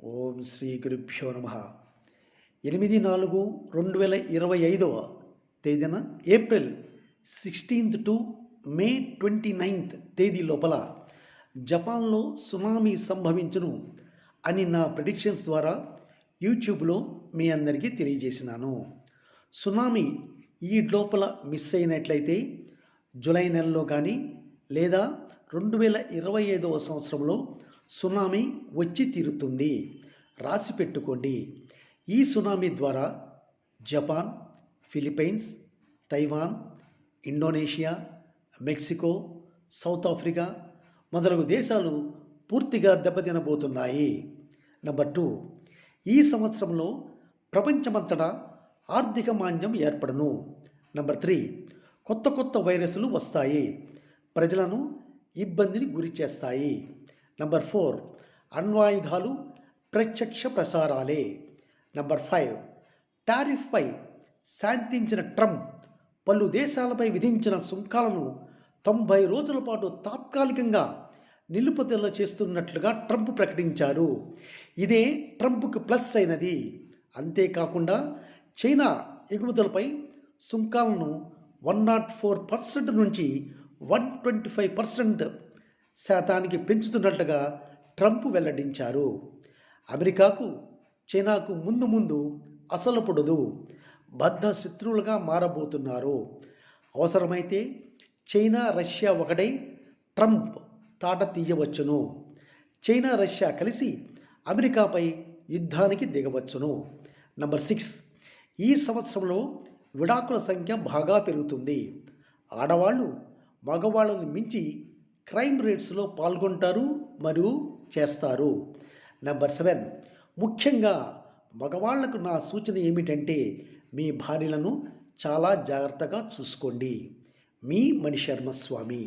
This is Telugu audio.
ఓం శ్రీ గురుభ్యో నమ. 8/4/2025 తేదీన April 16th to May 29th తేదీ లోపల జపాన్లో సునామీ సంభవించును అని నా ప్రిడిక్షన్స్ ద్వారా యూట్యూబ్లో మీ అందరికీ తెలియజేసినాను. సునామీ ఈ లోపల మిస్ అయినట్లయితే జూలై నెలలో కానీ లేదా 2025 సంవత్సరంలో సునామీ వచ్చి తీరుతుంది. రాసి పెట్టుకోండి. ఈ సునామీ ద్వారా Japan, Philippines, Taiwan, Indonesia, Mexico, south Africa మొదలగు దేశాలు పూర్తిగా దెబ్బతినబోతున్నాయి. నెంబర్ 2, ఈ సంవత్సరంలో ప్రపంచమంతటా ఆర్థిక మాంద్యం ఏర్పడను. నెంబర్ 3, కొత్త వైరస్లు వస్తాయి, ప్రజలను ఇబ్బందిని గురి చేస్తాయి. నెంబర్ 4, అణ్వాయుధాలు ప్రత్యక్ష ప్రసారాలే. నెంబర్ 5, టారిఫ్పై శాంతించిన ట్రంప్ పలు దేశాలపై విధించిన సుంకాలను 90 రోజుల పాటు తాత్కాలికంగా నిలుపుదల చేస్తున్నట్లుగా ట్రంప్ ప్రకటించారు. ఇదే ట్రంప్కు ప్లస్ అయినది. అంతేకాకుండా చైనా ఎగుమతులపై సుంకాలను 104% నుంచి 125% శాతానికి పెంచుతున్నట్లుగా ట్రంప్ వెల్లడించారు. అమెరికాకు చైనాకు ముందు అసలు పొడదు బద్ధ శత్రువులుగా మారబోతున్నారు. అవసరమైతే చైనా, రష్యా ఒకటై ట్రంప్ తాట తీయవచ్చును. చైనా, రష్యా కలిసి అమెరికాపై యుద్ధానికి దిగవచ్చును. నెంబర్ 6, ఈ సంవత్సరంలో విడాకుల సంఖ్య బాగా పెరుగుతుంది. ఆడవాళ్ళు మగవాళ్ళను మించి క్రైమ్ రేట్స్లో పాల్గొంటారు మరియు చేస్తారు. నెంబర్ 7, ముఖ్యంగా మగవాళ్లకు నా సూచన ఏమిటంటే మీ భార్యలను చాలా జాగ్రత్తగా చూసుకోండి. మీ మణిశర్మ స్వామి.